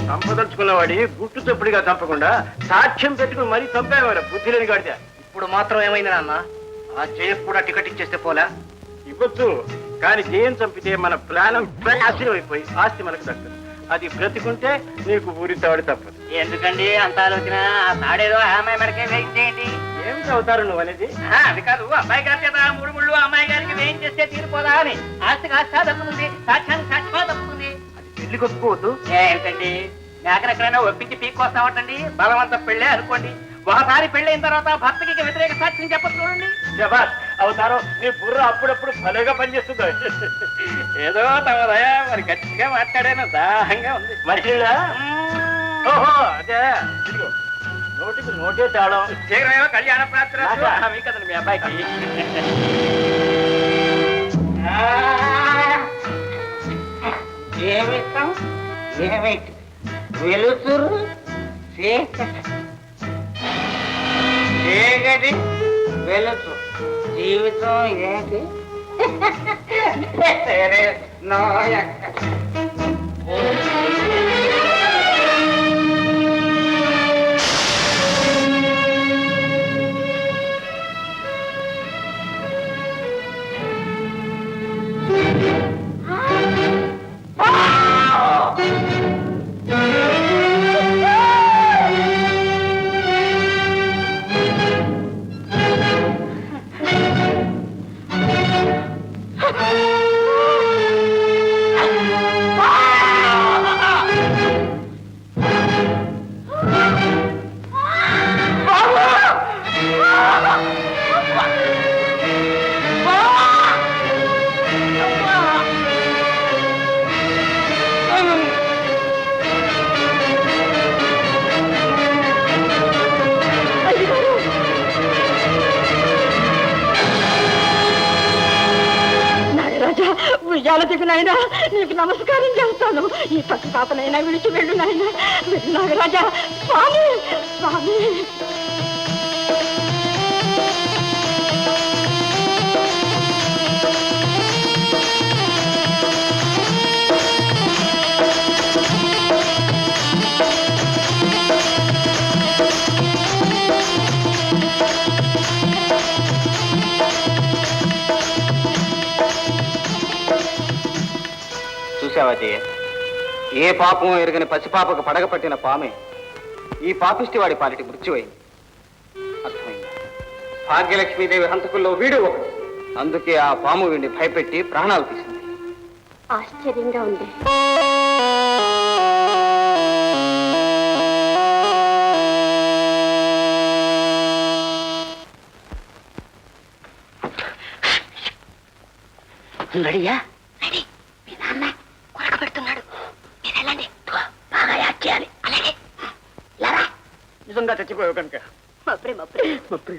చంపదలుచుకున్నవాడి గుట్టు చప్పుడిగా చంపకుండా సాక్ష్యం పెట్టుకుని మరీ చంపేవారు బుద్ధి లేని గాడితే. ఇప్పుడు మాత్రం ఏమైంది నాన్న? ఆ జయకు కూడా టికెట్ ఇచ్చేస్తే పోలా? ఇవ్వచ్చు, కానీ జయం చంపితే మన ప్రాణం నాశనం అయిపోయి ఆస్తి మనకు దక్కదు. అది బ్రతికుంటే నీకు ఊరి తాడు తప్పదు. ఎందుకండి అంత ఆలోచన? ఆ తాడేదో అమ్మాయి మరకే వేయించేయండి. ఏం చదువుతారు నువ్వు అనేది? అది కాదు, అబ్బాయి గారి చేత 3 ముళ్ళు అమ్మాయి గారికి వేయించేస్తే తీరిపోదా అని. ఆస్తికి ఆస్తి తప్పుతుంది, సాక్ష్యానికి సాక్ష్యమా తప్పుతుంది. అది పెళ్లి కొట్టుకోవద్దు. ఏంటండి మేకనెక్కడైనా ఒప్పించి పీక్కొస్తామటండి? బలవంత పెళ్ళే అనుకోండి. ఒకసారి పెళ్ళైన తర్వాత భర్తకి వ్యతిరేక సాక్ష్యం చెప్పదు చూడండి. శబాష్, అవుతారో నీ బుర్ర అప్పుడప్పుడు భలేగా పనిచేస్తుందో. ఏదో తమదయా మరి గట్టిగా మాట్లాడాను, దాహంగా ఉంది. మహిళ ఓహో అదే ఇదిగో, నోటికి నోటే తేడం. శీఘ్రమేమో కళ్యాణ ప్రాప్తి మీ కదండి మీ అబ్బాయికి. ఏమిస్తాం? ఏమిటి వెలుతురు చీకటి, చీకటి వెలుతురు, జీవితం ఏంటి? నాయనా నీకు నమస్కారం చేస్తాను. ఈ పక్క పాపనైనా విడిచి వెళ్ళు నాయనా. వెళ్ళు నాగరాజా. స్వామి స్వామి. చూసావాజయ్య, ఏ పాపం ఎరుగని పసిపాపకు పడగ పట్టిన పామే ఈ పాపిష్టి వాడి పాలిటి మృత్యువైంది. అర్థమైంది. భాగ్యలక్ష్మీదేవి హంతకుల్లో వీడు ఒకడు. అందుకే ఆ పాము వీడిని భయపెట్టి ప్రాణాలు తీసింది. ఆశ్చర్యంగా ఉంది. నడియా రెడీ. మీ నాన్న కొరక పెడుతున్నాడు. మీరు వెళ్ళండి, బాగా యాడ్ చేయాలి. అలాగే లారా. నిజంగా చచ్చిపోయావు కనుక మప్రి మప్రి మప్రి.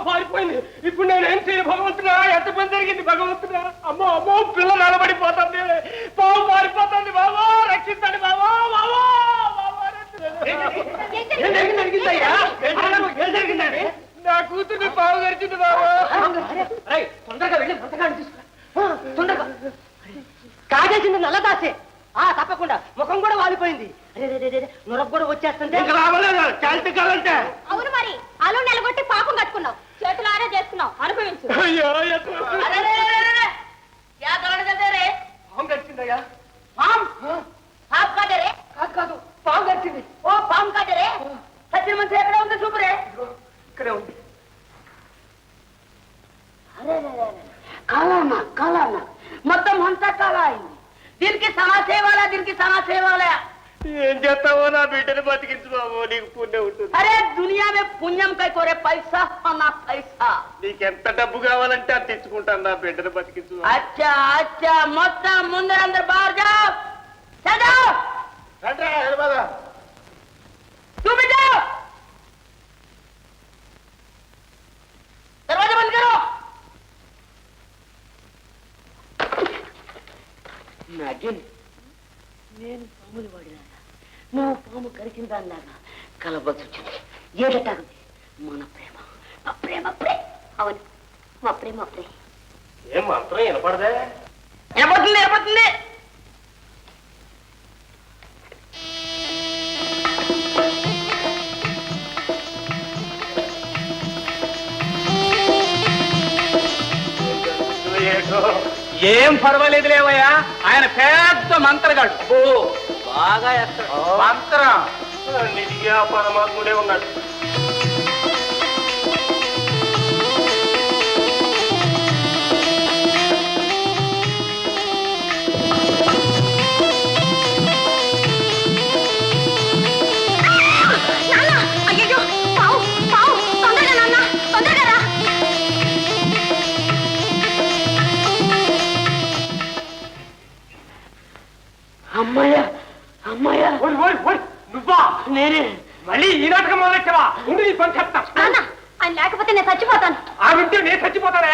పారిపోయింది. ఇప్పుడు నేనేం చేయను భగవంతుడా? ఎంత పని జరిగింది భగవంతుడా? అమ్మో అమ్మో, పిల్ల నిలబడిపోతుంది. పావు పారిపోతుంది. బాబా రక్షించండి బాబా. బాబా నా కూతుర్ని పావు గడిచింది బాబా. తొందరగా వెళ్ళి సంతకాన్ని తీసుకురా. తొందరగా. కాజేసింది నల్లదాసే. తప్పకుండా ముఖం కూడా వాలిపోయింది. నొరగ కూడా వచ్చేస్తుంది. చాలించాలంటే అవును మరి. అలు నెలగొట్టి పాపం కట్టుకున్నావు, చేతులు ఆరా చేసుకున్నావు, అనుభవించు. అయ్యో పాము గడిచిందయ్యా. కాదు కాదు, పాము గడిచింది. ఓ పాము కాదరే. సత్యం మంచి ఎక్కడ ఉందో చూపురే. ఇక్కడే ఉంది. కాలానా కాలానా, మొత్తం అంతా కాలా అయింది. దీనికి సమాసేవాలా, దీనికి సమాసేవాలా. ఏం చేస్తావో నా బిడ్డను బతికించు బాబు, నీకు పుణ్యం ఉంటుంది. అరే దునియా మే పుణ్యం కై కోరే పైసా నా పైసా. నీకెంత డబ్బు కావాలంటే అది తెచ్చుకుంటాను, నా బిడ్డను బతికించు. అచ్చా అచ్చా, మొత్తం ముందరందరు బాహర్ జాओ. दरवाजा बंद करो. నాగేన్ నేను పాములు వాడినాగా నువ్వు పాము కరిచిన దానిలాగా కలవలసి వచ్చింది. ఏడటాగుంది మన ప్రేమ, మా ప్రేమ ప్రే. అవును, మా ప్రేమ ప్రే. ఏం మంత్రం వినపడదే? వినపడుతుంది, వినపడుతుంది. ఏం పర్వాలేదు లేవయ్యా, ఆయన పెద్ద మంత్రగాడు. బాగా వేస్తాడు మంత్రం. నిధిగా పరమాత్ముడే ఉన్నాడు. అయ్యో పావు పావు, తొందరగా నాన్న, తొందరగా రా. అమ్మాయ్యా, అమ్మాయ్యా, ఓడి ఓడి ఓడి, నువ్వా? నేనే. మళ్ళీ ఈ నాటకం మొదలెచ్చావా? ఉండి నీ పని చెప్తా. నాన్న, ఆయన లేకపోతే నేను చచ్చిపోతాను. ఆ వింటే నేను చచ్చిపోతానే.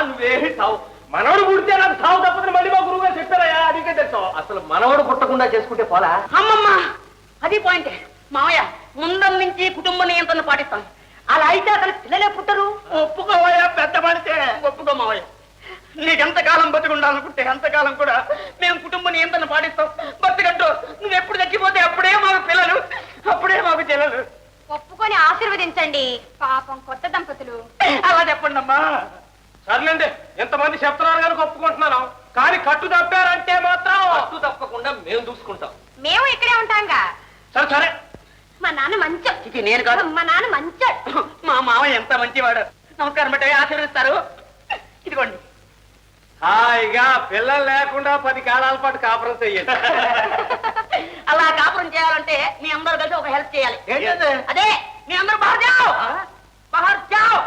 నువ్వేమి సావు, మనవడు పుడితే నాకు సావు తప్పదని మళ్ళీ మా గురువు గారు చెప్పారయ్యా. అడిగే తెలుసావు. అసలు మనవడు పుట్టకుండా చేసుకుంటే పోలా? అమ్మమ్మ, అది పాయింటే. మావయ్య, ముందం నుంచి కుటుంబ నియంత్రణ పాటిస్తాం. అలా అయితే అసలు పిల్లలే పుట్టరు. ఒప్పుకోవయ్యా పెద్ద పడితే. ఒప్పుకో మావయ్య. నీకెంతకాలం బతుకుండాలనుకుంటే అంతకాలం కూడా మేము కుటుంబ నియంత్రణ పాటిస్తాం. బతుకంటూ నువ్వు ఎప్పుడు చచ్చిపోతే అప్పుడే మాకు పిల్లలు, అప్పుడే మాకు చెల్లెలు. ఒప్పుకొని ఆశీర్వదించండి. పాపం కొత్త దంపతులు. అలా చెప్పండి అమ్మా. సర్లేండి, ఎంతమంది చెప్తున్నారు కనుక ఒప్పుకుంటున్నాను. కానీ కట్టు తప్పారంటే మాత్రం అట్టు తప్పకుండా మేము చూసుకుంటాం. మేము ఇక్కడే ఉంటాంగా. సరే సరే. మా నాన్న మంచో. ఇది నేను కాదు, మా నాన్న మంచోడు. మా మావయ్య ఎంత మంచివాడు. నమస్కారం బట్టి ఆశీర్వదిస్తారు. ఇదిగోండి. హాయిగా పిల్లలు లేకుండా 10 కాలాల పాటు కాపురం చెయ్యండి. అలా కాపురం చేయాలంటే మీ అందరూ కలిసి ఒక హెల్ప్ చేయాలి. ఏంటది? అదే, మీ అందరూ బాహర్ జాओ, బాహర్ జాओ,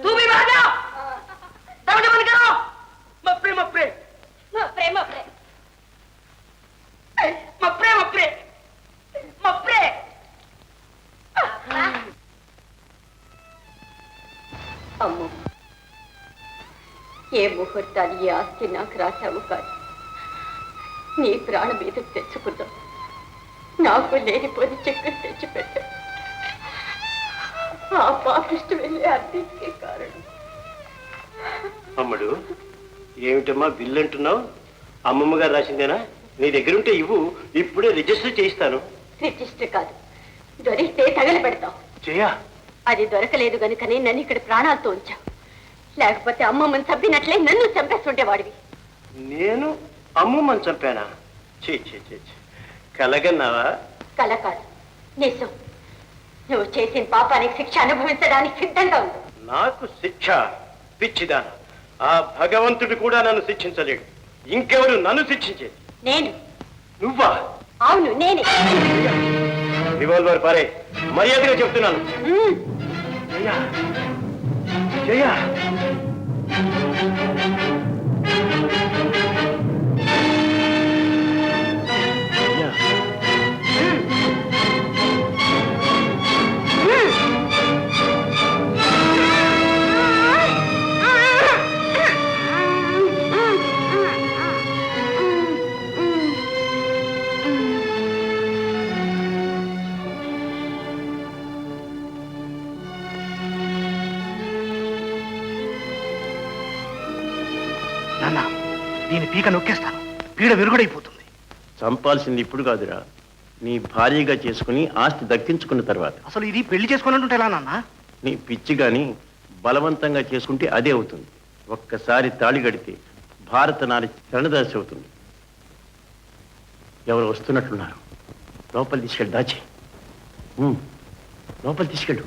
तू भी बाहर जाओ, दरवाजा बंद करो. मप्रे मप्रे ప్రేమ ప్రేమ. मप्रे मप्रे मप्रे. అమ్మో, ఏ ముహూర్తాలు ఈ ఆస్తి నాకు రాశావు కాదు. నీ ప్రాణ మీద తెచ్చుకుందాం. నాకు లేనిపోని చెక్కు తెచ్చిపెట్ట. ఆ పాపిష్టి వెళ్ళి అన్నింటికీ కారణం. అమ్మడు, ఏమిటమ్మా బిల్లు అంటున్నావు? అమ్మమ్మ గారు రాసిందేనా? నీ దగ్గరుంటే ఇవ్వు, ఇప్పుడే రిజిస్టర్ చేయిస్తాను. రిజిస్టర్ కాదు, దొరికితే తగల పెడతాం. చేయా? అది దొరకలేదు గనుకనే నన్ను ఇక్కడ ప్రాణాలతో ఉంచావు. లేకపోతే అమ్మమ్మని చంపినట్లే నన్ను చంపేస్తుండేవాడివి. నేను అమ్మమ్మని చంపానా? చే చే చే చే. కలగన్నావా? కల కాదు, నిజం. నువ్వు చేసిన పాపానికి శిక్ష అనుభవించడానికి సిద్ధంగా ఉంది. నాకు శిక్ష? పిచ్చిదానా, ఆ భగవంతుడు కూడా నన్ను శిక్షించలేడు. ఇంకెవరు నన్ను శిక్షించేది? నేను. నువ్వా? అవును, నేనే. రివాల్వర్ పారే, మర్యాదగా చెప్తున్నాను. ఉమ్. జయ జయ, నాన్న, దీని పీక నొక్కేస్తాను, పీడ విరుగుడైపోతుంది. చంపాల్సింది ఇప్పుడు కాదురా, నీ భార్యగా చేసుకుని ఆస్తి దక్కించుకున్న తర్వాత. అసలు ఇది పెళ్లి చేసుకున్నట్టు ఎలా నాన్న? నీ పిచ్చి గాని బలవంతంగా చేసుకుంటే అదే అవుతుంది. ఒక్కసారి తాళి కడితే భారత నారి శరణదాసి అవుతుంది. ఎవరు వస్తున్నట్లున్నారు, లోపలి తీసుకెళ్ళి దాచి. లోపలి తీసుకెళ్ళు.